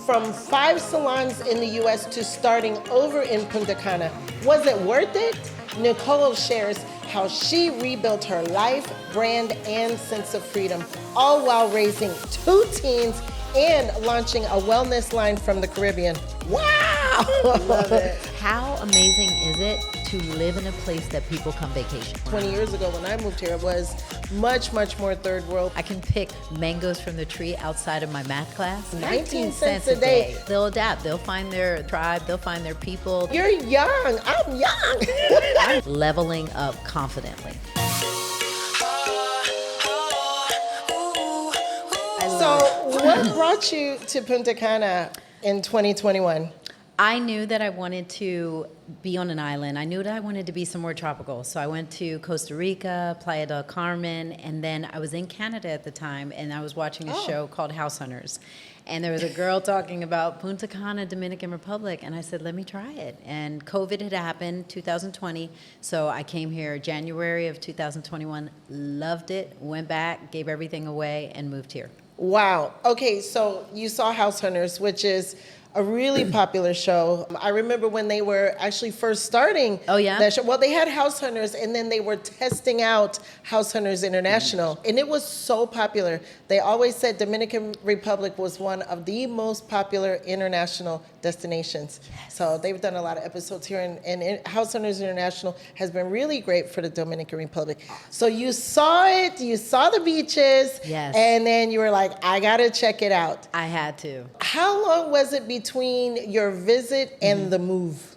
from 5 salons in the U.S. to starting over in Punta Cana. Was it worth it? Nicolle shares how she rebuilt her life, brand, and sense of freedom, all while raising 2 teens and launching a wellness line from the Caribbean. Wow! Love it. How amazing is it to live in a place that people come vacation? 20 years ago when I moved here, it was much, much more third world. I can pick mangoes from the tree outside of my math class. 19 cents a day. They'll adapt. They'll find their tribe. They'll find their people. You're young. I'm young. I'm leveling up confidently. So what brought you to Punta Cana in 2021? I knew that I wanted to be on an island. I knew that I wanted to be somewhere tropical. So I went to Costa Rica, Playa del Carmen, and then I was in Canada at the time, and I was watching a show called House Hunters. And there was a girl talking about Punta Cana, Dominican Republic, and I said, let me try it. And COVID had happened, 2020, so I came here January of 2021, loved it, went back, gave everything away, and moved here. Wow. Okay, so you saw House Hunters, which is a really popular show. I remember when they were actually first starting that show. Well, they had House Hunters, and then they were testing out House Hunters International, and it was so popular. They always said Dominican Republic was one of the most popular international destinations. Yes. So they've done a lot of episodes here, and House Hunters International has been really great for the Dominican Republic. So you saw it, you saw the beaches, yes, and then you were like, I gotta check it out. I had to. How long was it between your visit and the move?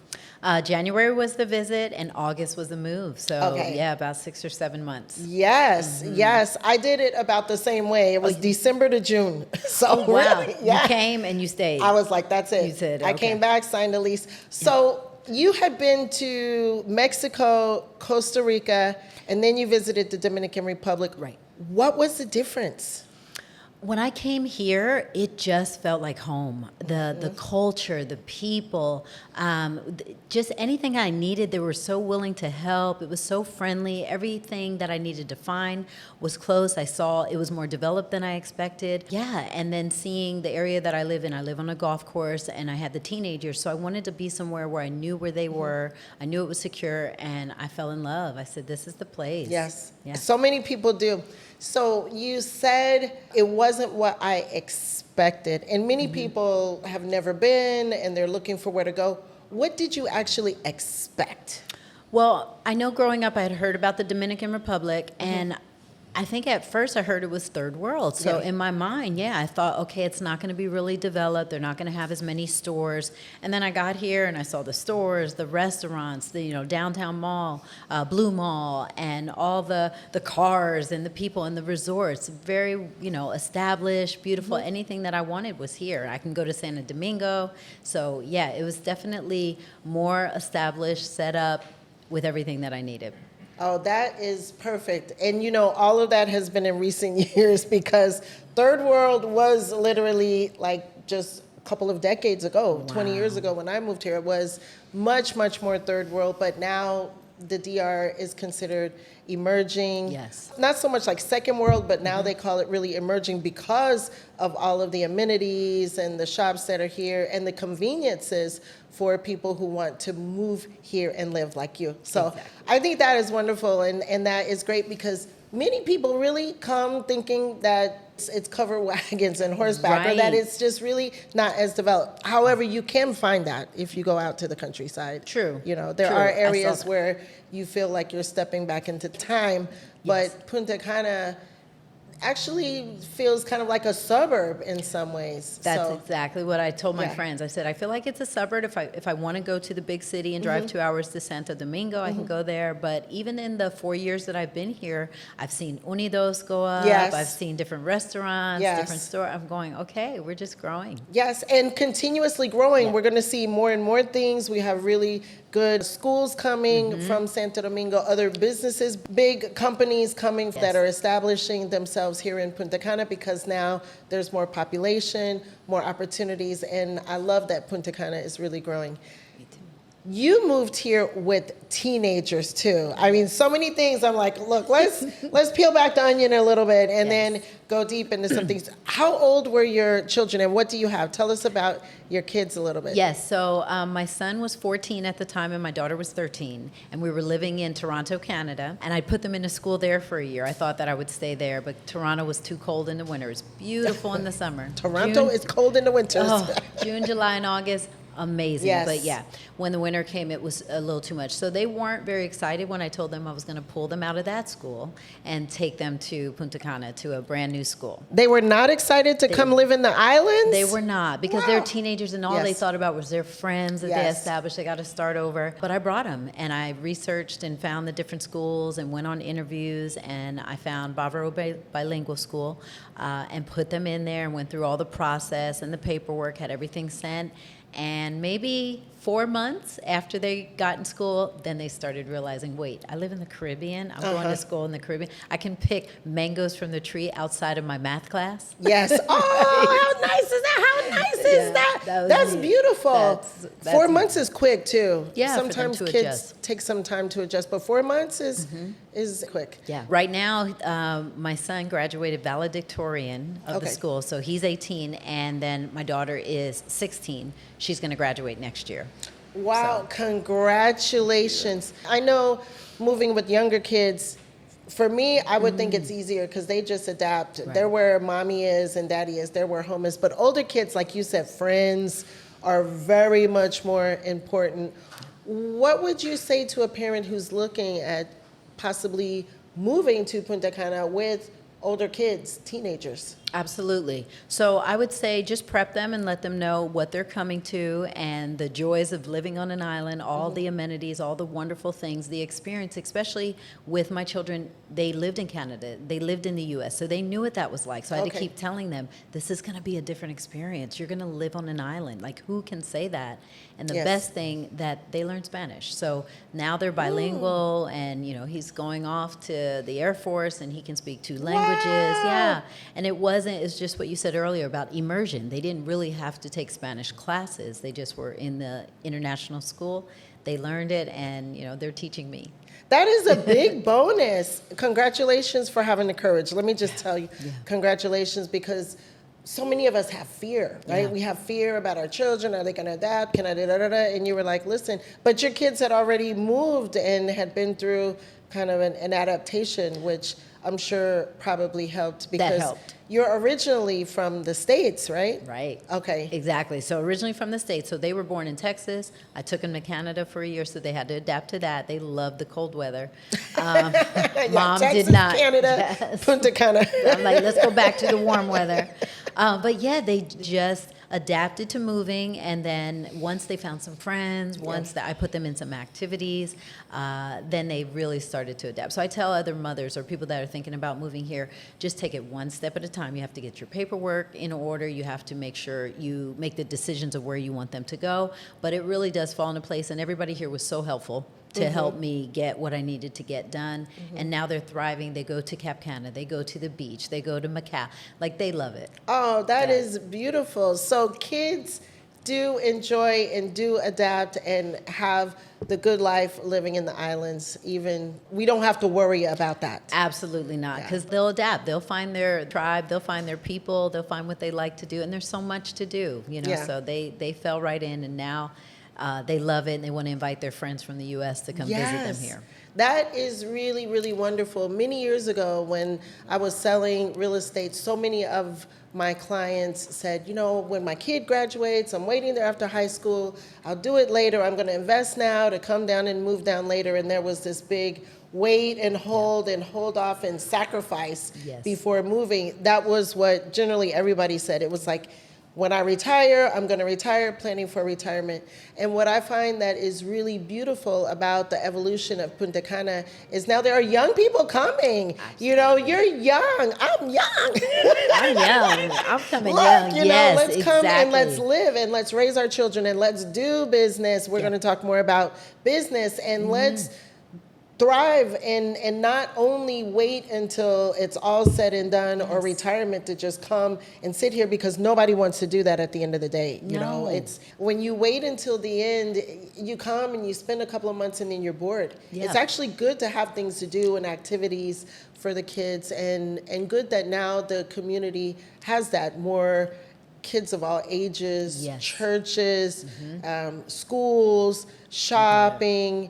January was the visit and August was the move. So yeah, about 6 or 7 months. Yes, yes. I did it about the same way. It was December to June. So wow. really, yeah. You came and you stayed. I was like, that's it. You said, I came back, signed a lease. So you had been to Mexico, Costa Rica, and then you visited the Dominican Republic. Right. What was the difference? When I came here, it just felt like home. The culture, the people, just anything I needed, they were so willing to help. It was so friendly. Everything that I needed to find was close. I saw it was more developed than I expected. Yeah, and then seeing the area that I live in, I live on a golf course, and I had the teenagers, so I wanted to be somewhere where I knew where they were. I knew it was secure, and I fell in love. I said, this is the place. Yes. Yeah. So many people do. So you said it wasn't what I expected, and many people have never been and they're looking for where to go. What did you actually expect? Well, I know growing up I had heard about the Dominican Republic, and I think at first I heard it was third world. So in my mind, I thought, okay, it's not going to be really developed. They're not going to have as many stores. And then I got here and I saw the stores, the restaurants, the downtown mall, Blue Mall, and all the cars and the people and the resorts. Very, established, beautiful. Anything that I wanted was here. I can go to Santo Domingo. So yeah, it was definitely more established, set up with everything that I needed. Oh, that is perfect. And all of that has been in recent years because third world was literally like just a couple of decades ago, 20 years ago when I moved here. It was much, much more third world, but now the DR is considered emerging. Yes. Not so much like second world, but now they call it really emerging because of all of the amenities and the shops that are here and the conveniences for people who want to move here and live like you. So I think that is wonderful, and that is great because many people really come thinking that it's covered wagons and horseback, or that it's just really not as developed. However, you can find that if you go out to the countryside. True. There are areas where you feel like you're stepping back into time, but Punta Cana actually feels kind of like a suburb in some ways. That's exactly what I told my friends. I said, I feel like it's a suburb. If I want to go to the big city and drive 2 hours to Santo Domingo, I can go there. But even in the 4 years that I've been here, I've seen Unidos go up. Yes. I've seen different restaurants, different stores. I'm going, okay, we're just growing. Yes, and continuously growing. We're going to see more and more things. We have really good schools coming from Santo Domingo, other businesses, big companies coming that are establishing themselves here in Punta Cana because now there's more population, more opportunities, and I love that Punta Cana is really growing. Me too. you moved here with teenagers too. I mean, so many things. I'm like, look, let's peel back the onion a little bit and then go deep into some things. How old were your children and what do you have? Tell us about your kids a little bit. Yes, so my son was 14 at the time and my daughter was 13. And we were living in Toronto, Canada. And I put them into school there for a year. I thought that I would stay there, but Toronto was too cold in the winter. It's beautiful in the summer. Toronto is cold in the winters. June, July, and August. Amazing. Yes. But yeah, when the winter came, it was a little too much. So they weren't very excited when I told them I was going to pull them out of that school and take them to Punta Cana, to a brand new school. They were not excited to come live in the islands? They were not, because they're teenagers and all they thought about was their friends that they established. They got to start over. But I brought them and I researched and found the different schools and went on interviews, and I found Bavaro Bilingual School and put them in there and went through all the process and the paperwork, had everything sent. And maybe 4 months after they got in school, then they started realizing, wait, I live in the Caribbean. I'm going to school in the Caribbean. I can pick mangoes from the tree outside of my math class. Yes. Oh, how nice is that? How nice is that? That's beautiful. 4 months is quick, too. Yeah, sometimes for them to kids adjust. Take some time to adjust, but 4 months is quick. Yeah. Right now, my son graduated valedictorian of the school, so he's 18, and then my daughter is 16. She's going to graduate next year. Wow, congratulations. I know moving with younger kids, for me, I would think it's easier because they just adapt. Right. They're where mommy is and daddy is. They're where home is. But older kids, like you said, friends are very much more important. What would you say to a parent who's looking at possibly moving to Punta Cana with older kids, teenagers? Absolutely. So I would say just prep them and let them know what they're coming to and the joys of living on an island, all the amenities, all the wonderful things, the experience, especially with my children. They lived in Canada. They lived in the U.S., so they knew what that was like. So I had to keep telling them, this is going to be a different experience. You're going to live on an island. Like, who can say that? And the best thing, that they learn Spanish. So now they're bilingual, and, you know, he's going off to the Air Force, and he can speak 2 languages. Yeah. And it's just what you said earlier about immersion. They didn't really have to take Spanish classes. They just were in the international school. They learned it, and, you know, they're teaching me. That is a big bonus. Congratulations for having the courage. Let me just tell you, congratulations, because so many of us have fear, right? Yeah. We have fear about our children. Are they going to adapt? Can I da-da-da-da? And you were like, listen, but your kids had already moved and had been through kind of an adaptation, which I'm sure probably helped, because you're originally from the States, right? Right. Okay. Exactly. So originally from the States. So they were born in Texas. I took them to Canada for a year, so they had to adapt to that. They loved the cold weather. Mom Texas, did not. Canada, Punta Cana. I'm like, let's go back to the warm weather. But yeah, they just adapted to moving, and then once they found some friends, I put them in some activities, then they really started to adapt. So I tell other mothers or people that are thinking about moving here, just take it one step at a time. You have to get your paperwork in order. You have to make sure you make the decisions of where you want them to go. But it really does fall into place, and everybody here was so helpful to help me get what I needed to get done. And now they're thriving. They go to Cap Cana. They go to the beach. They go to Macau. Like, they love it. Oh, that is beautiful. So kids do enjoy and do adapt and have the good life living in the islands. Even we don't have to worry about that. Absolutely not, because they'll adapt. They'll find their tribe. They'll find their people. They'll find what they like to do. And there's so much to do, you know. So they fell right in, and now they love it, and they want to invite their friends from the U.S. to come visit them here. That is really, really wonderful. Many years ago, when I was selling real estate, so many of my clients said, you know, when my kid graduates, I'm waiting there after high school. I'll do it later. I'm going to invest now to come down and move down later. And there was this big wait and hold off and sacrifice before moving. That was what generally everybody said. It was like, when I retire, I'm going to retire, planning for retirement. And what I find that is really beautiful about the evolution of Punta Cana is now there are young people coming. Absolutely. You know, you're young. I'm young. I'm young. I'm coming Look, young. You know, let's come and let's live and let's raise our children and let's do business. We're going to talk more about business, and let's thrive and not only wait until it's all said and done or retirement to just come and sit here, because nobody wants to do that at the end of the day. You know, it's when you wait until the end, you come and you spend a couple of months and then you're bored. It's actually good to have things to do and activities for the kids, and good that now the community has that, more kids of all ages, churches, schools, shopping,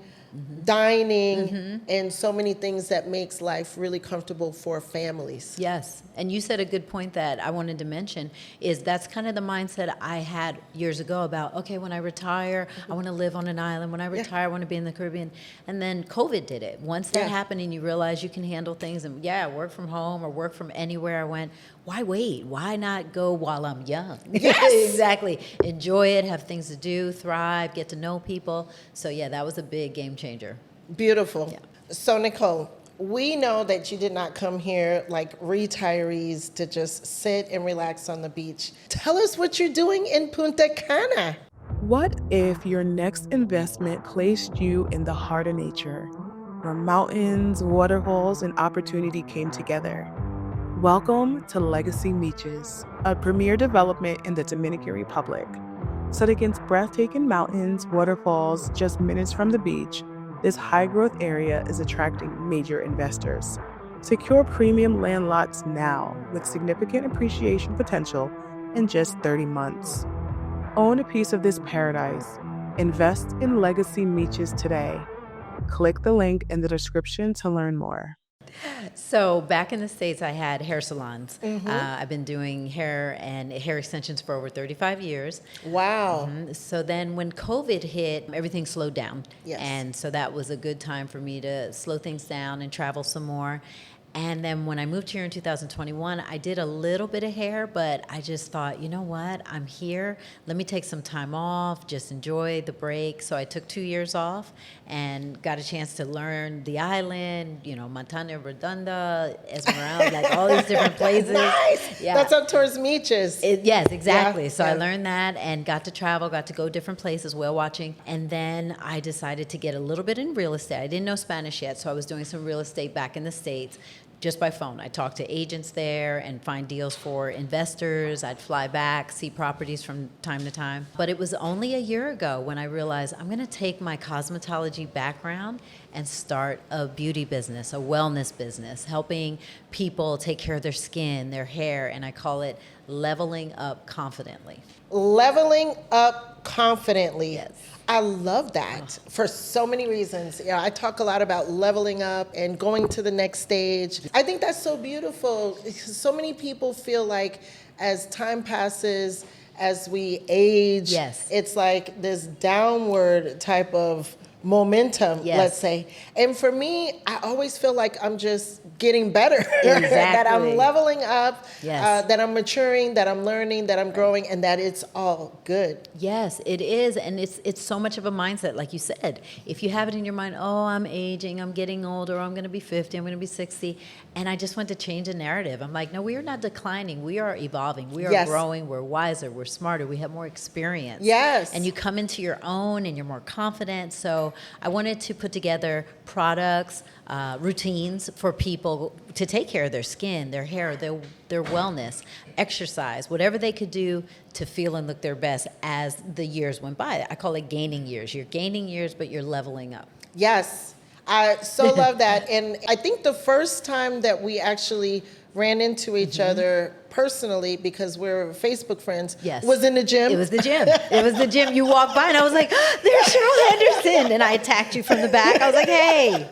dining, and so many things that makes life really comfortable for families. Yes, and you said a good point that I wanted to mention, is that's kind of the mindset I had years ago about, okay, when I retire, I want to live on an island. When I retire, I want to be in the Caribbean. And then COVID did it. Once that happened and you realize you can handle things and work from home or work from anywhere, I went, why wait? Why not go while I'm young? Yes. Exactly. Enjoy it, have things to do, thrive, get to know people. So yeah, that was a big game changer. Beautiful. Yeah. So Nicolle, we know that you did not come here like retirees to just sit and relax on the beach. Tell us what you're doing in Punta Cana. What if your next investment placed you in the heart of nature, where mountains, waterfalls, and opportunity came together? Welcome to Legacy Beaches, a premier development in the Dominican Republic. Set against breathtaking mountains, waterfalls, just minutes from the beach, this high-growth area is attracting major investors. Secure premium land lots now with significant appreciation potential in just 30 months. Own a piece of this paradise. Invest in Legacy Beaches today. Click the link in the description to learn more. So back in the States, I had hair salons. I've been doing hair and hair extensions for over 35 years. Wow. So then when COVID hit, everything slowed down. Yes. And so that was a good time for me to slow things down and travel some more. And then when I moved here in 2021, I did a little bit of hair, but I just thought, you know what, I'm here. Let me take some time off, just enjoy the break. So I took 2 years off and got a chance to learn the island, you know, Montana Redonda, Esmeralda, like all these different places. Nice. Yeah. That's up towards Beaches. Yes, exactly. So I learned that and got to travel, got to go different places, whale watching. And then I decided to get a little bit in real estate. I didn't know Spanish yet, so I was doing some real estate back in the States. Just by phone. I talked to agents there and find deals for investors. I'd fly back, see properties from time to time. But it was only a year ago when I realized I'm going to take my cosmetology background and start a beauty business, a wellness business, helping people take care of their skin, their hair, and I call it leveling up confidently. Leveling up confidently. Yes. I love that for so many reasons. Yeah, I talk a lot about leveling up and going to the next stage. I think that's so beautiful. So many people feel like as time passes, as we age, it's like this downward type of momentum, let's say. And for me, I always feel like I'm just getting better. Exactly. That I'm leveling up, that I'm maturing, that I'm learning, that I'm growing, and that it's all good. Yes, it is. And it's so much of a mindset, like you said. If you have it in your mind, oh, I'm aging, I'm getting older, I'm going to be 50, I'm going to be 60. And I just want to change the narrative. I'm like, no, we are not declining. We are evolving. We are growing. We're wiser. We're smarter. We have more experience. Yes. And you come into your own and you're more confident. So I wanted to put together products, routines for people to take care of their skin, their hair, their wellness, exercise, whatever they could do to feel and look their best as the years went by. I call it gaining years. You're gaining years, but you're leveling up. Yes, I so love that. And I think the first time that we actually ran into each other personally, because we're Facebook friends, was in the gym. It was the gym. It was the gym. You walked by and I was like, there's Cheryl Henderson. And I attacked you from the back. I was like, hey.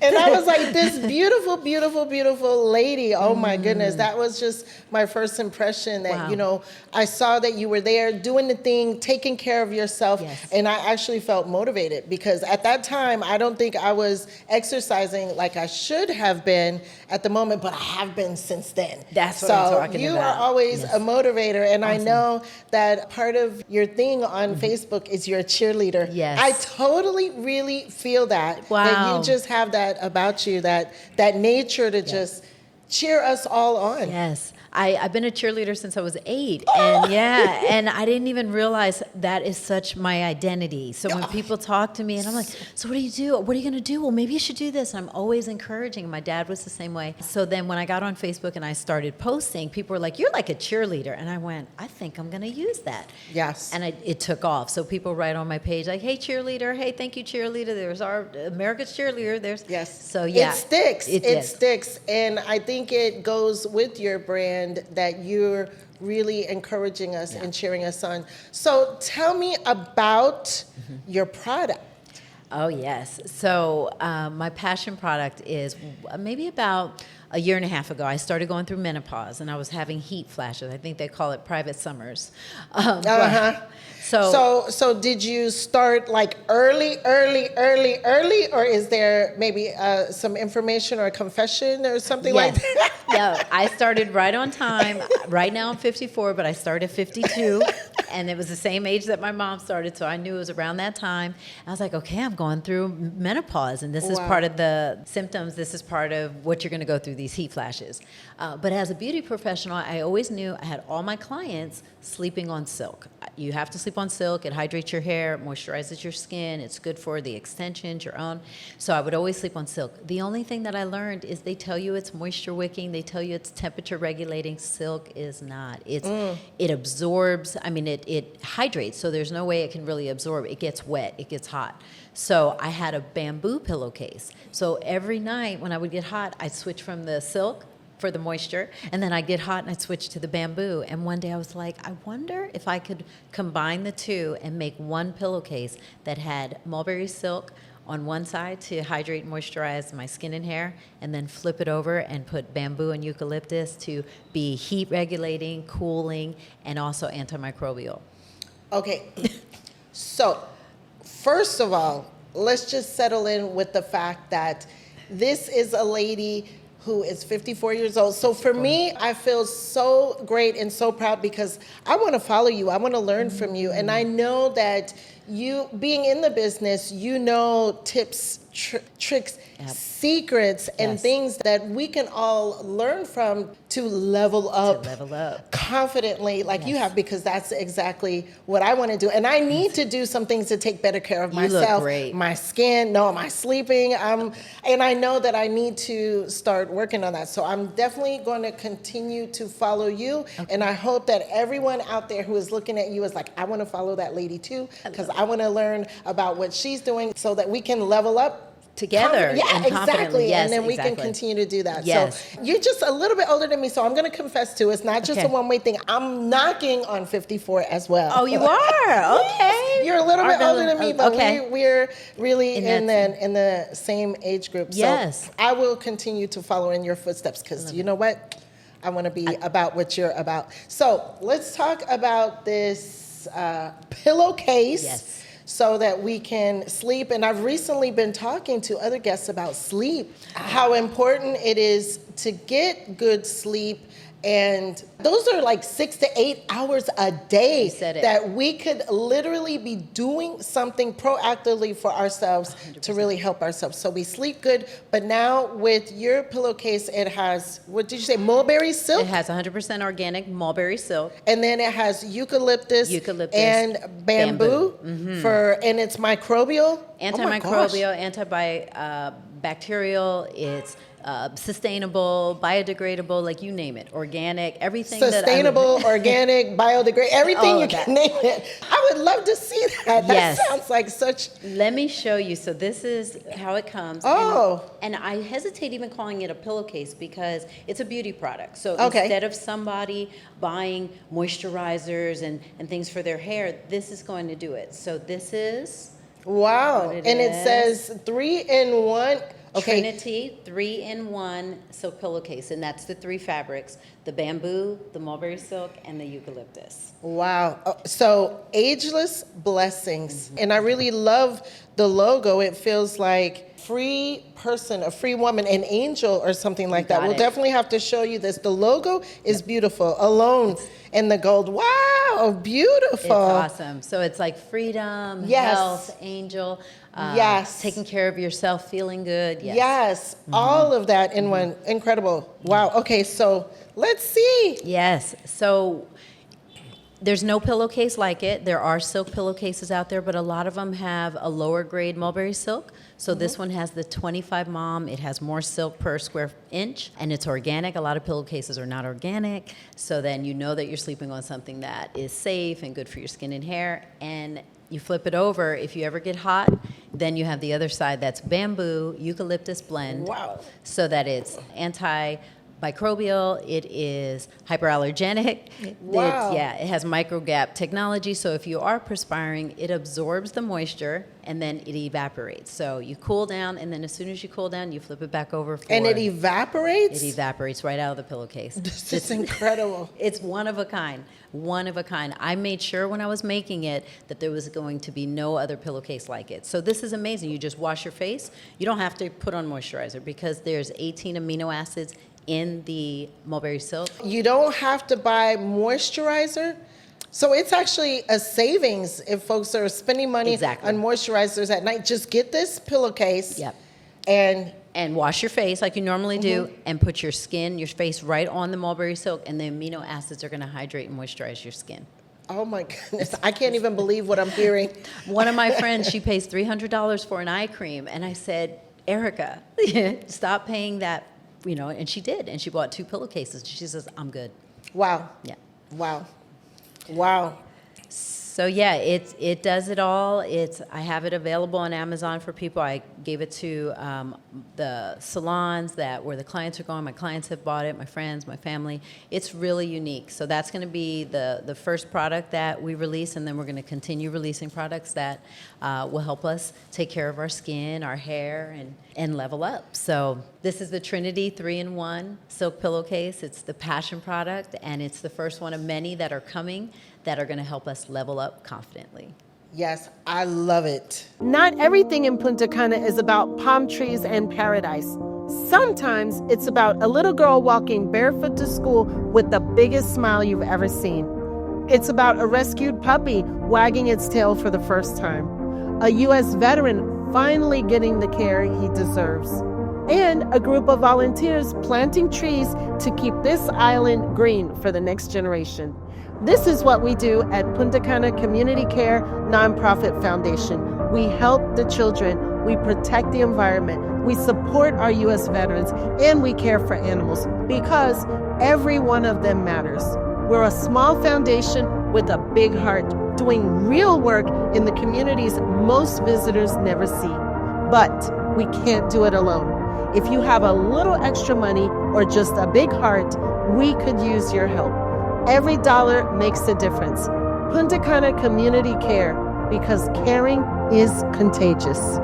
And I was like, this beautiful, beautiful, beautiful lady. Oh my goodness. That was just my first impression that, you know, I saw that you were there doing the thing, taking care of yourself. And I actually felt motivated because at that time, I don't think I was exercising like I should have been at the moment, but I have been since then. That's what I'm talking about. So you are always a motivator. And I know that part of your thing on Facebook is you're a cheerleader. Yes. I totally really feel that. Wow. That you just have that about you, that nature to just cheer us all on. Yes. I've been a cheerleader since I was 8. And and I didn't even realize that is such my identity. So when people talk to me and I'm like, so what do you do? What are you going to do? Well, maybe you should do this. I'm always encouraging. My dad was the same way. So then when I got on Facebook and I started posting, people were like, you're like a cheerleader. And I went, I think I'm going to use that. Yes. And it took off. So people write on my page like, hey, cheerleader. Hey, thank you, cheerleader. There's our America's cheerleader. There's So it sticks. It sticks. And I think it goes with your brand that you're really encouraging us and cheering us on. So tell me about your product. Oh, yes. So my passion product is maybe about a year and a half ago, I started going through menopause, and I was having heat flashes. I think they call it private summers. So did you start like early, or is there maybe some information or a confession or something like that? Yeah, I started right on time. Right now I'm 54, but I started 52, and it was the same age that my mom started, so I knew it was around that time. I was like, okay, I'm going through menopause, and this is part of the symptoms. This is part of what you're going to go through, these heat flashes. But as a beauty professional, I always knew I had all my clients sleeping on silk. You have to sleep on silk. It hydrates your hair, moisturizes your skin. It's good for the extensions, your own. So I would always sleep on silk. The only thing that I learned is they tell you it's moisture wicking. They tell you it's temperature regulating. Silk is not. It absorbs. I mean, it hydrates, so there's no way it can really absorb. It gets wet. It gets hot. So I had a bamboo pillowcase. So every night when I would get hot, I'd switch from the silk for the moisture, and then I'd get hot and I'd switch to the bamboo. And one day I was like, I wonder if I could combine the two and make one pillowcase that had mulberry silk on one side to hydrate and moisturize my skin and hair, and then flip it over and put bamboo and eucalyptus to be heat regulating, cooling, and also antimicrobial. Okay, so first of all, let's just settle in with the fact that this is a lady who is 54 years old. So for me, I feel so great and so proud because I want to follow you. I want to learn from you. And I know that you, being in the business, you know tips, tricks, secrets, and things that we can all learn from to level up confidently like you have, because that's exactly what I want to do. And I need to do some things to take better care of myself, my skin, my sleeping. And I know that I need to start working on that. So I'm definitely going to continue to follow you. And I hope that everyone out there who is looking at you is like, I want to follow that lady too, because I want to learn about what she's doing so that we can level up together. Exactly. Yes, and then we can continue to do that. Yes. So you're just a little bit older than me, so I'm going to confess too. It's not just a one-way thing. I'm knocking on 54 as well. Oh, you are? Okay. You're a little bit older than me, but we're really in the same age group. Yes. So I will continue to follow in your footsteps because you know what? I want to be about what you're about. So let's talk about this pillowcase. Yes. So that we can sleep. And I've recently been talking to other guests about sleep, how important it is to get good sleep. And those are like 6 to 8 hours a day that we could literally be doing something proactively for ourselves 100%. To really help ourselves. So we sleep good. But now with your pillowcase, it has, what did you say, mulberry silk? It has 100% organic mulberry silk. And then it has eucalyptus and bamboo. And it's microbial? Antimicrobial, antibacterial, it's sustainable, biodegradable, like you name it, organic, everything. Sustainable, organic, biodegradable, everything you can name it. I would love to see that. That sounds like such. Let me show you. So this is how it comes. Oh. And I hesitate even calling it a pillowcase because it's a beauty product. So instead of somebody buying moisturizers and things for their hair, this is going to do it. So this is. Wow. It says 3-in-1. Okay. Trinity 3-in-1 silk pillowcase, and that's the 3 fabrics: the bamboo, the mulberry silk, and the eucalyptus. Wow. So ageless blessings. And I really love the logo. It feels like free person, a free woman, an angel or something like that. We'll definitely have to show you this. The logo is beautiful. Alone in the gold. Wow, beautiful. It's awesome. So it's like freedom, health, angel, taking care of yourself, feeling good. Yes, all of that in one. Incredible. Wow. Okay, so let's see. Yes. So there's no pillowcase like it. There are silk pillowcases out there, but a lot of them have a lower grade mulberry silk. So this one has the 25 mom. It has more silk per square inch, and it's organic. A lot of pillowcases are not organic. So then you know that you're sleeping on something that is safe and good for your skin and hair. And you flip it over. If you ever get hot, then you have the other side that's bamboo eucalyptus blend. Wow. So that it's microbial, it is hyperallergenic. Wow. It has microgap technology, so if you are perspiring, it absorbs the moisture and then it evaporates. So you cool down, and then as soon as you cool down, you flip it back over. And it evaporates? It evaporates right out of the pillowcase. This is incredible. It's one of a kind. One of a kind. I made sure when I was making it that there was going to be no other pillowcase like it. So this is amazing. You just wash your face. You don't have to put on moisturizer because there's 18 amino acids in the mulberry silk. You don't have to buy moisturizer. So it's actually a savings if folks are spending money on moisturizers at night. Just get this pillowcase and wash your face like you normally do, and put your face right on the mulberry silk, and the amino acids are going to hydrate and moisturize your skin. Oh my goodness, I can't even believe what I'm hearing. One of my friends, she pays $300 for an eye cream, and I said, Erica, stop paying that. And she did, and she bought 2 pillowcases. She says, I'm good. Wow. Yeah. Wow. So it does it all. I have it available on Amazon for people. I gave it to the salons where the clients are going. My clients have bought it, my friends, my family. It's really unique. So that's going to be the first product that we release, and then we're going to continue releasing products that will help us take care of our skin, our hair, and level up. So this is the Trinity 3-in-1 silk pillowcase. It's the passion product, and it's the first one of many that are coming that are going to help us level up confidently. Yes, I love it. Not everything in Punta Cana is about palm trees and paradise. Sometimes it's about a little girl walking barefoot to school with the biggest smile you've ever seen. It's about a rescued puppy wagging its tail for the first time, a U.S. veteran finally getting the care he deserves, and a group of volunteers planting trees to keep this island green for the next generation. This is what we do at Punta Cana Community Care Nonprofit Foundation. We help the children, we protect the environment, we support our U.S. veterans, and we care for animals because every one of them matters. We're a small foundation with a big heart, doing real work in the communities most visitors never see. But we can't do it alone. If you have a little extra money or just a big heart, we could use your help. Every dollar makes a difference. Punta Cana Community Care, because caring is contagious.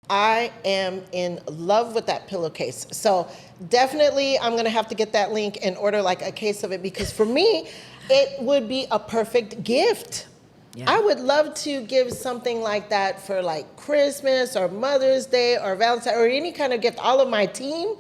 I am in love with that pillowcase. So definitely I'm going to have to get that link and order like a case of it, because for me, it would be a perfect gift. Yeah. I would love to give something like that for like Christmas or Mother's Day or Valentine's or any kind of gift. All of my team,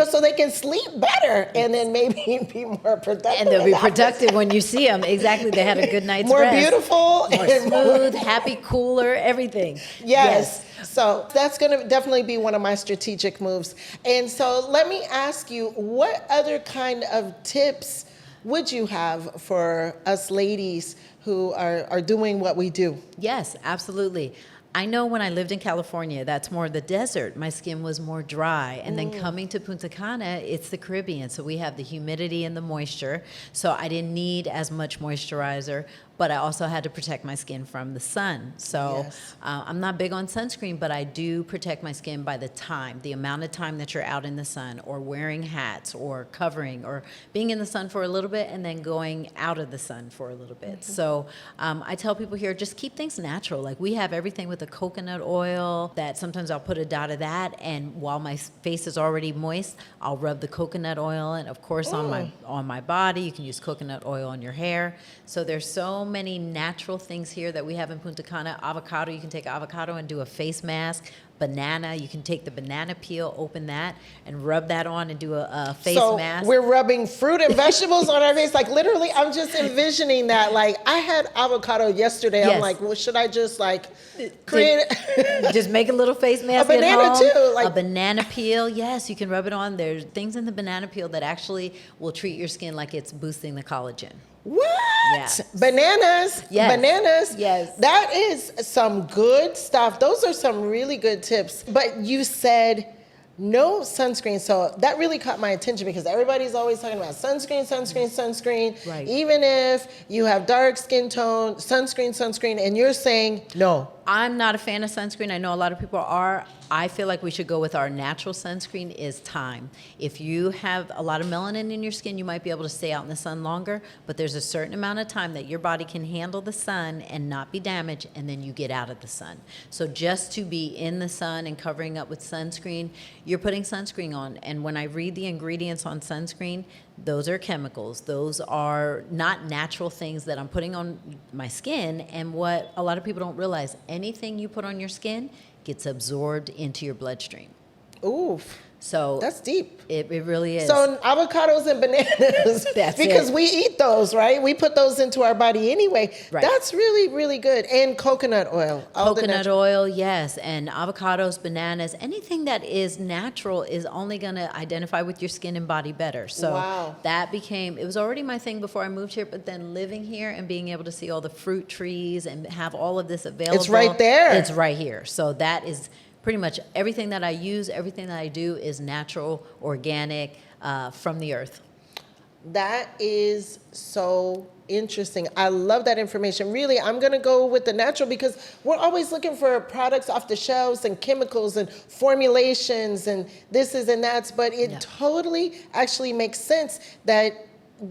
so they can sleep better and then maybe be more productive. And they'll be productive when you see them. Exactly. They had a good night's more rest. Beautiful. More smooth, happy, cooler, everything. Yes. So that's going to definitely be one of my strategic moves. And so let me ask you, what other kind of tips would you have for us ladies who are doing what we do? Yes, absolutely. I know when I lived in California, that's more the desert. My skin was more dry. And then coming to Punta Cana, it's the Caribbean. So we have the humidity and the moisture. So I didn't need as much moisturizer, but I also had to protect my skin from the sun. So I'm not big on sunscreen, but I do protect my skin by the amount of time that you're out in the sun, or wearing hats, or covering, or being in the sun for a little bit and then going out of the sun for a little bit. So I tell people here, just keep things natural. Like we have everything with the coconut oil, that sometimes I'll put a dot of that, and while my face is already moist, I'll rub the coconut oil, and of course on my body. You can use coconut oil on your hair. So there's so many natural things here that we have in Punta Cana. Avocado, you can take avocado and do a face mask. Banana, you can take the banana peel, open that, and rub that on and do a face mask. So we're rubbing fruit and vegetables on our face. Like literally, I'm just envisioning that. Like I had avocado yesterday. Yes. I'm like, well, should I just like create just make a little face mask a banana at home. too? Like a banana peel, yes, you can rub it on. There's things in the banana peel that actually will treat your skin like it's boosting the collagen. What? Yes. Bananas. Yes. Bananas. Yes. That is some good stuff. Those are some really good tips. But you said no sunscreen. So that really caught my attention because everybody's always talking about sunscreen. Right. Even if you have dark skin tone, sunscreen, and you're saying no. I'm not a fan of sunscreen. I know a lot of people are. I feel like we should go with our natural sunscreen is time. If you have a lot of melanin in your skin, you might be able to stay out in the sun longer, but there's a certain amount of time that your body can handle the sun and not be damaged, and then you get out of the sun. So just to be in the sun and covering up with sunscreen, you're putting sunscreen on. And when I read the ingredients on sunscreen, those are chemicals. Those are not natural things that I'm putting on my skin. And what a lot of people don't realize, anything you put on your skin gets absorbed into your bloodstream. Oof. So that's deep. It really is. So avocados and bananas, because we eat those, right? We put those into our body anyway. Right. That's really, really good. And coconut oil. Coconut oil, yes. And avocados, bananas, anything that is natural is only going to identify with your skin and body better. So that it was already my thing before I moved here, but then living here and being able to see all the fruit trees and have all of this available. It's right there. It's right here. So that is pretty much everything that I use, everything that I do is natural, organic, from the earth. That is so interesting. I love that information. Really, I'm going to go with the natural because we're always looking for products off the shelves and chemicals and formulations and this is and that's, but it totally actually makes sense that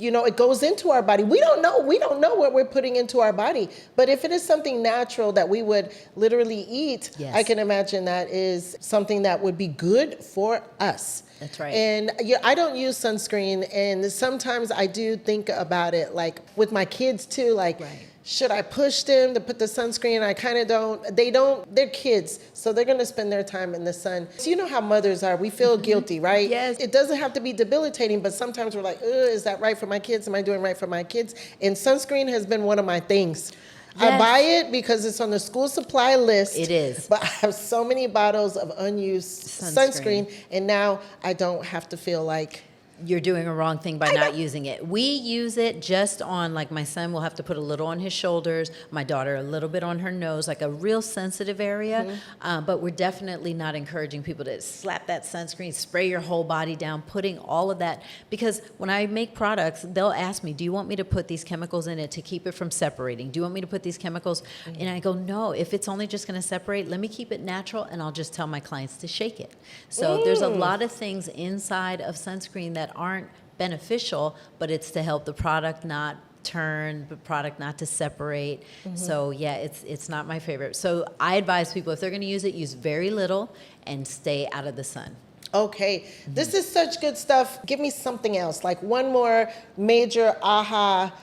it goes into our body. We don't know what we're putting into our body. But if it is something natural that we would literally eat, I can imagine that is something that would be good for us. That's right. And I don't use sunscreen, and sometimes I do think about it, like with my kids too, like, should I push them to put the sunscreen? I kind of don't. They're kids, so they're going to spend their time in the sun. So you know how mothers are. We feel guilty, right? Yes. It doesn't have to be debilitating, but sometimes we're like, is that right for my kids? Am I doing right for my kids? And sunscreen has been one of my things. Yes. I buy it because it's on the school supply list. It is. But I have so many bottles of unused sunscreen, and now I don't have to feel like you're doing a wrong thing by not using it. We use it just on, like my son will have to put a little on his shoulders, my daughter a little bit on her nose, like a real sensitive area. But we're definitely not encouraging people to slap that sunscreen, spray your whole body down, putting all of that. Because when I make products, they'll ask me, do you want me to put these chemicals in it to keep it from separating? Do you want me to put these chemicals? And I go, no, if it's only just going to separate, let me keep it natural, and I'll just tell my clients to shake it. So there's a lot of things inside of sunscreen that aren't beneficial, but it's to help the product not turn, the product not to separate. So yeah, it's not my favorite. So I advise people, if they're going to use it, use very little and stay out of the sun. Okay, this is such good stuff. Give me something else, like one more major aha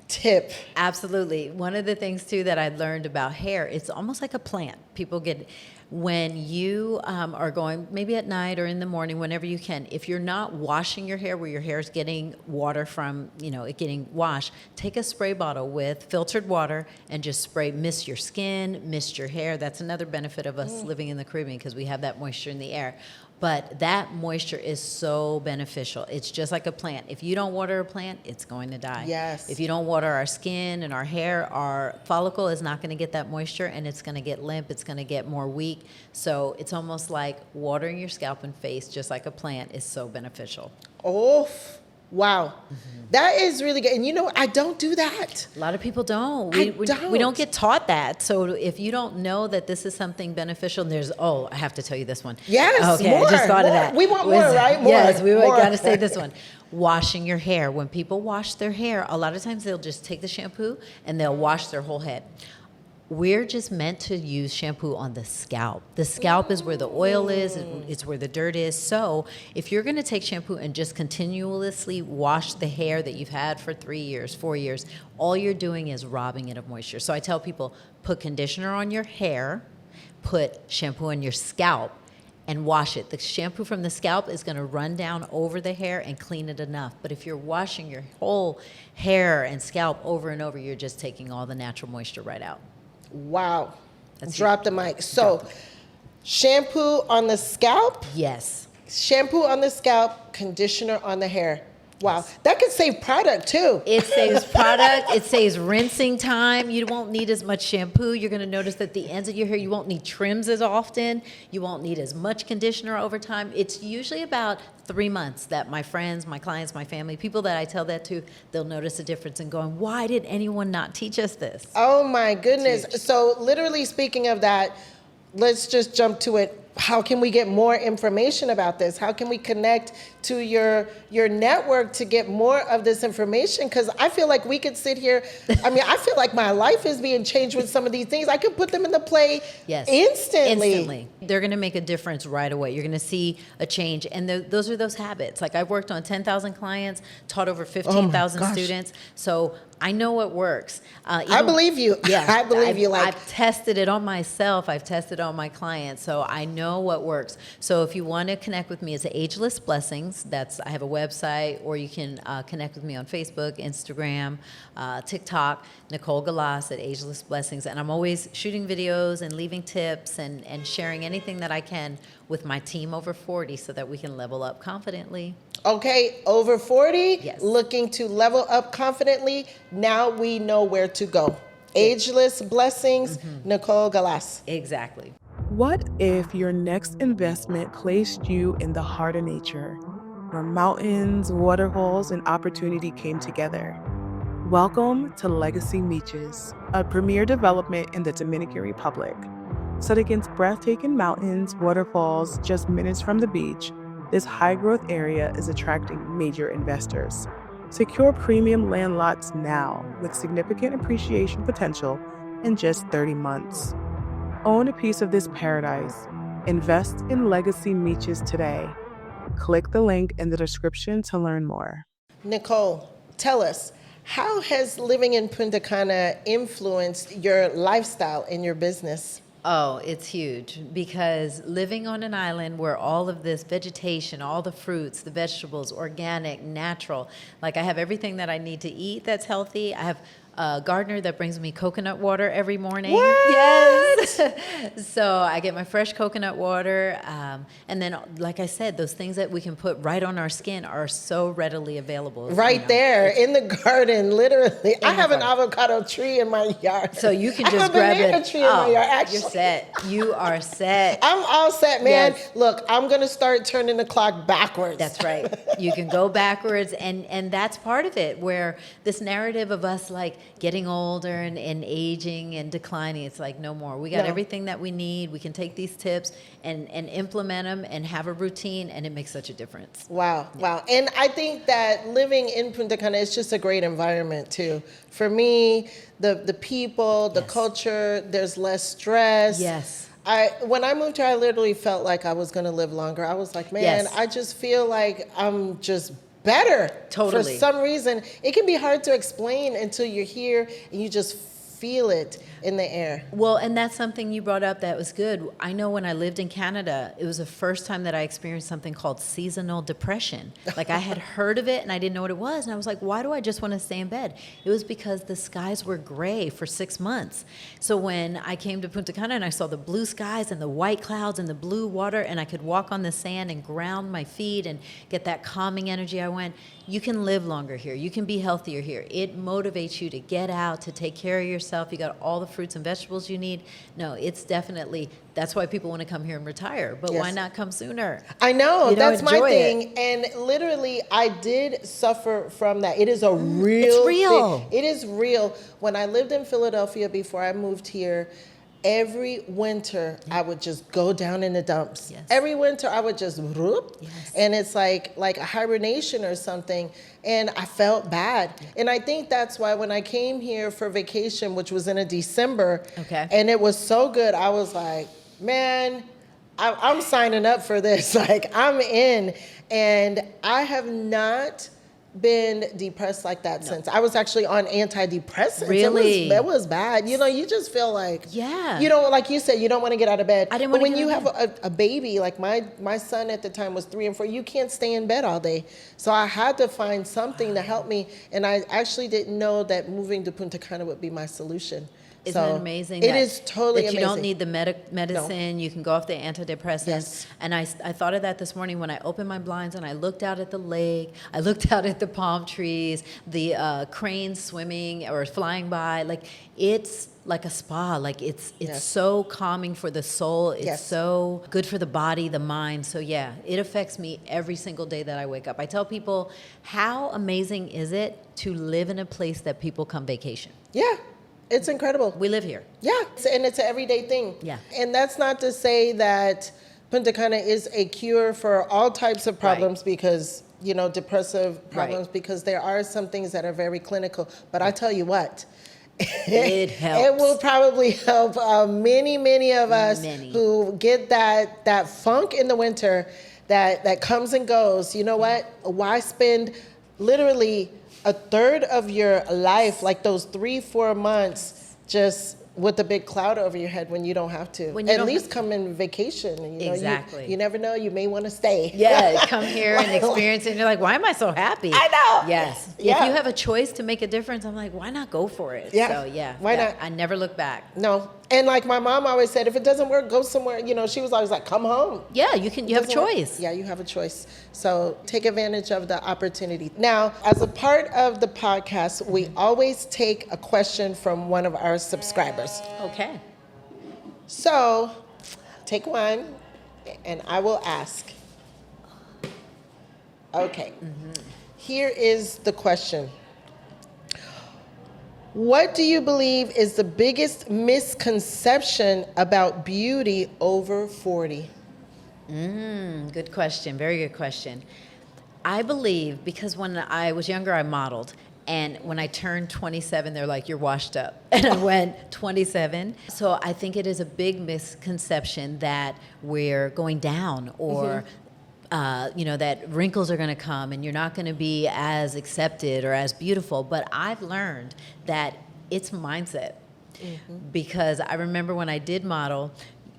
tip. Absolutely. One of the things too that I learned about hair, it's almost like a plant. People get, when you are going, maybe at night or in the morning, whenever you can, if you're not washing your hair where your hair is getting water from, it getting washed, take a spray bottle with filtered water and just mist your skin, mist your hair. That's another benefit of us living in the Caribbean because we have that moisture in the air. But that moisture is so beneficial. It's just like a plant. If you don't water a plant, it's going to die. Yes. If you don't water our skin and our hair, our follicle is not going to get that moisture, and it's going to get limp. It's going to get more weak. So it's almost like watering your scalp and face, just like a plant, is so beneficial. Oh, wow. That is really good. And I don't do that. A lot of people don't. We don't get taught that. So if you don't know that this is something beneficial, I have to tell you this one. Yes, okay, more, I just thought more. of that. We want more, right? More. Yes, we got to say this one. Washing your hair. When people wash their hair, a lot of times they'll just take the shampoo and they'll wash their whole head. we're just meant to use shampoo on the scalp. The scalp is where the oil is, it's where the dirt is. So if you're going to take shampoo and just continuously wash the hair that you've had for 3 years, 4 years, all you're doing is robbing it of moisture. So I tell people, put conditioner on your hair, put shampoo on your scalp, and wash it. The shampoo from the scalp is going to run down over the hair and clean it enough. But if you're washing your whole hair and scalp over and over, you're just taking all the natural moisture right out. Wow. Drop the mic. So, shampoo on the scalp? Yes. Shampoo on the scalp, conditioner on the hair. Wow. Yes. That could save product too. It saves product. It saves rinsing time. You won't need as much shampoo. You're going to notice that the ends of your hair, you won't need trims as often. You won't need as much conditioner over time. It's usually about 3 months that my friends, my clients, my family, people that I tell that to, they'll notice a difference and going, why did anyone not teach us this? Oh my goodness. So literally speaking of that, let's just jump to it. How can we get more information about this? How can we connect to your network to get more of this information? Because I feel like we could sit here. I mean, I feel like my life is being changed with some of these things. I could put them into play instantly. They're going to make a difference right away. You're going to see a change. And those are those habits. Like I've worked on 10,000 clients, taught over 15,000 students. So I know what works. I believe you. Yeah, I believe you. I've tested it on myself. I've tested it on my clients. So I know what works. So if you want to connect with me, it's Ageless Blessings. I have a website, or you can connect with me on Facebook, Instagram, TikTok, Nicolle Gaalas at Ageless Blessings. And I'm always shooting videos and leaving tips and sharing anything that I can with my team over 40 so that we can level up confidently. Okay, over 40, yes. Looking to level up confidently. Now we know where to go. Ageless Blessings, Nicolle Gaalas. Exactly. What if your next investment placed you in the heart of nature, where mountains, waterfalls, and opportunity came together? Welcome to Legacy Beaches, a premier development in the Dominican Republic. Set against breathtaking mountains, waterfalls, just minutes from the beach, this high-growth area is attracting major investors. Secure premium land lots now with significant appreciation potential in just 30 months. Own a piece of this paradise. Invest in Legacy Beaches today. Click the link in the description to learn more. Nicolle, tell us, how has living in Punta Cana influenced your lifestyle and your business? Oh, it's huge, because living on an island where all of this vegetation, all the fruits, the vegetables, organic, natural, like I have everything that I need to eat that's healthy. I have a gardener that brings me coconut water every morning. What? Yes. So I get my fresh coconut water. And then, like I said, those things that we can put right on our skin are so readily available. Right there in the garden, literally. I have an avocado tree in my yard. So you can just grab it. I have a banana tree in my yard, actually. You're set. You are set. I'm all set, man. Yes. Look, I'm going to start turning the clock backwards. That's right. You can go backwards, and that's part of it, where this narrative of us like getting older and aging and declining, it's like no more. We got everything that we need. We can take these tips and implement them and have a routine, and it makes such a difference. Wow, wow. And I think that living in Punta Cana is just a great environment too. For me, the people, the culture, there's less stress. Yes. When I moved here, I literally felt like I was going to live longer. I was like, man, I just feel like I'm just better. Totally. For some reason, it can be hard to explain until you're here and you just feel it in the air. Well, and that's something you brought up that was good. I know when I lived in Canada, it was the first time that I experienced something called seasonal depression. Like I had heard of it and I didn't know what it was. And I was like, why do I just want to stay in bed? It was because the skies were gray for 6 months. So when I came to Punta Cana and I saw the blue skies and the white clouds and the blue water, and I could walk on the sand and ground my feet and get that calming energy, I went, you can live longer here. You can be healthier here. It motivates you to get out, to take care of yourself. You got all the fruits and vegetables you need. No, it's definitely, that's why people want to come here and retire. But why not come sooner? I know, that's my thing. It. And literally, I did suffer from that. It is a real It's real. thing. It is real. When I lived in Philadelphia before I moved here, every winter I would just go down in the dumps. Yes. Every winter I would just whoop, Yes. and it's like a hibernation or something, and I felt bad. And I think that's why when I came here for vacation, which was in a December, and it was so good, I was like, man, I'm signing up for this. Like, I'm in. And I have not been depressed like that since. I was actually on antidepressants. Really? It was bad. You know, you just feel like, Yeah. you know, like you said, you don't want to get out of bed. I didn't But want to when get you out of have a baby, like my son at the time was 3 and 4, you can't stay in bed all day. So I had to find something to help me. And I actually didn't know that moving to Punta Cana would be my solution. Isn't it amazing? It is totally that you amazing. don't need the medicine. No. You can go off the antidepressants. Yes. And I thought of that this morning when I opened my blinds and I looked out at the lake. I looked out at the palm trees, the cranes swimming or flying by. Like, it's like a spa. Like, it's so calming for the soul. It's so good for the body, the mind. So yeah, it affects me every single day that I wake up. I tell people, how amazing is it to live in a place that people come vacation? Yeah. It's incredible. We live here. Yeah, and it's an everyday thing. Yeah. And that's not to say that Punta Cana is a cure for all types of problems because, you know, depressive problems, because there are some things that are very clinical. But I tell you what, it helps. It will probably help many of us who get that funk in the winter that comes and goes. You know what? Why spend literally a third of your life, like those 3-4 months, just with a big cloud over your head when you don't have to? At least come in vacation. You know, exactly. You never know. You may want to stay. Yeah, come here and experience it. And you're like, why am I so happy? I know. Yes. Yeah. If you have a choice to make a difference, I'm like, why not go for it? Yeah. So yeah. Why not? I never look back. No. And like my mom always said, if it doesn't work, go somewhere. You know, she was always like, come home. Yeah, you have a choice. Yeah, you have a choice. So take advantage of the opportunity. Now, as a part of the podcast, we always take a question from one of our subscribers. Okay. So take one and I will ask. Okay. Here is the question. What do you believe is the biggest misconception about beauty over 40? Good question. Very good question. I believe, because when I was younger, I modeled. And when I turned 27, they're like, you're washed up. And I went 27. So I think it is a big misconception that we're going down or that wrinkles are going to come and you're not going to be as accepted or as beautiful. But I've learned that it's mindset. Because I remember when I did model,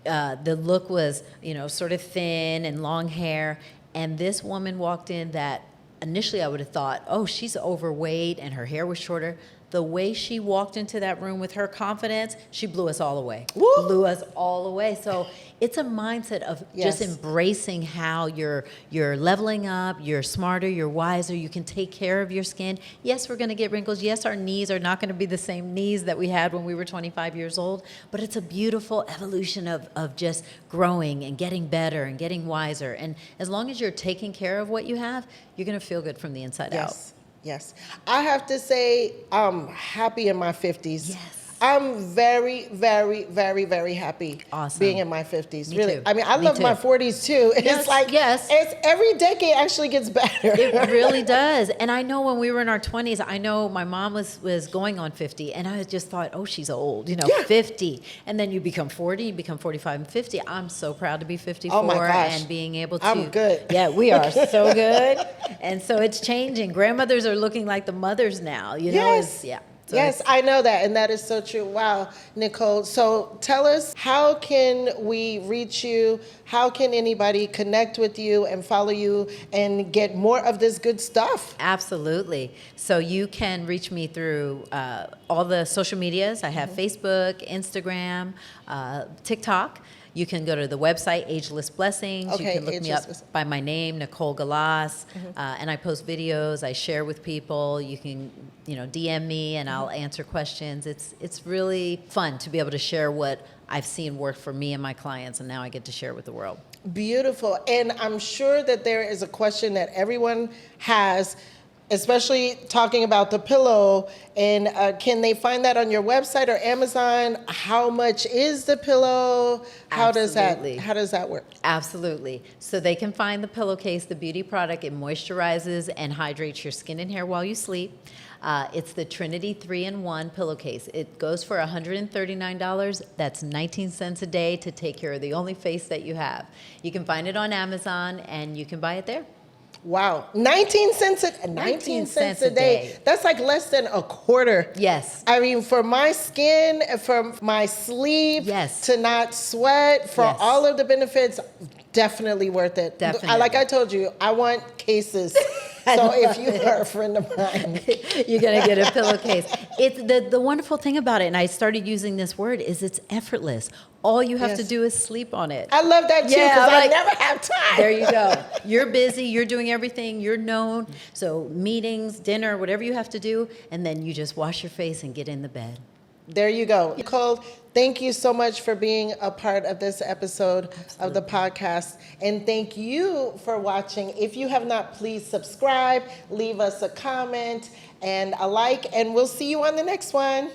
the look was, sort of thin and long hair. And this woman walked in that initially I would have thought, oh, she's overweight and her hair was shorter. The way she walked into that room with her confidence, she blew us all away. Woo! Blew us all away. So it's a mindset of just embracing how you're leveling up, you're smarter, you're wiser, you can take care of your skin. Yes, we're going to get wrinkles. Yes, our knees are not going to be the same knees that we had when we were 25 years old, but it's a beautiful evolution of just growing and getting better and getting wiser. And as long as you're taking care of what you have, you're going to feel good from the inside out. Yes. I have to say I'm happy in my 50s. Yes. I'm very, very, very, very happy being in my 50s. Me really. too. I mean, I love my 40s too. It's like, it's every decade actually gets better. It really does. And I know when we were in our 20s, I know my mom was going on 50 and I just thought, oh, she's old, 50. And then you become 40, you become 45 and 50. I'm so proud to be 54 and being able to. I'm good. Yeah, we are so good. And so it's changing. Grandmothers are looking like the mothers now, Yes. So yes, I know that, and that is so true. Wow, Nicolle. So tell us, how can we reach you? How can anybody connect with you and follow you and get more of this good stuff? Absolutely. So you can reach me through all the social medias. I have Facebook, Instagram, TikTok. You can go to the website, Ageless Blessings. Okay, you can look me up by my name, Nicolle Gaalas. And I post videos. I share with people. You can, DM me and I'll answer questions. It's really fun to be able to share what I've seen work for me and my clients, and now I get to share with the world. Beautiful. And I'm sure that there is a question that everyone has. especially talking about the pillow. And can they find that on your website or Amazon? How much is the pillow? How does that work? Absolutely. So they can find the pillowcase, the beauty product. It moisturizes and hydrates your skin and hair while you sleep. It's the Trinity 3-in-1 pillowcase. It goes for $139. That's 19 cents a day to take care of the only face that you have. You can find it on Amazon, and you can buy it there. Wow. 19 cents a day. That's like less than a quarter. Yes. I mean, for my skin, for my sleep, yes, to not sweat, for yes, all of the benefits, definitely worth it. Definitely. Like I told you, I want cases. So if you are a friend of mine, you're going to get a pillowcase. It's the wonderful thing about it, and I started using this word, is it's effortless. All you have to do is sleep on it. I love that too, because I never have time. There you go. You're busy. You're doing everything. You're known. So meetings, dinner, whatever you have to do, and then you just wash your face and get in the bed. There you go. Nicolle, thank you so much for being a part of this episode of the podcast. And thank you for watching. If you have not, please subscribe, leave us a comment and a like, and we'll see you on the next one.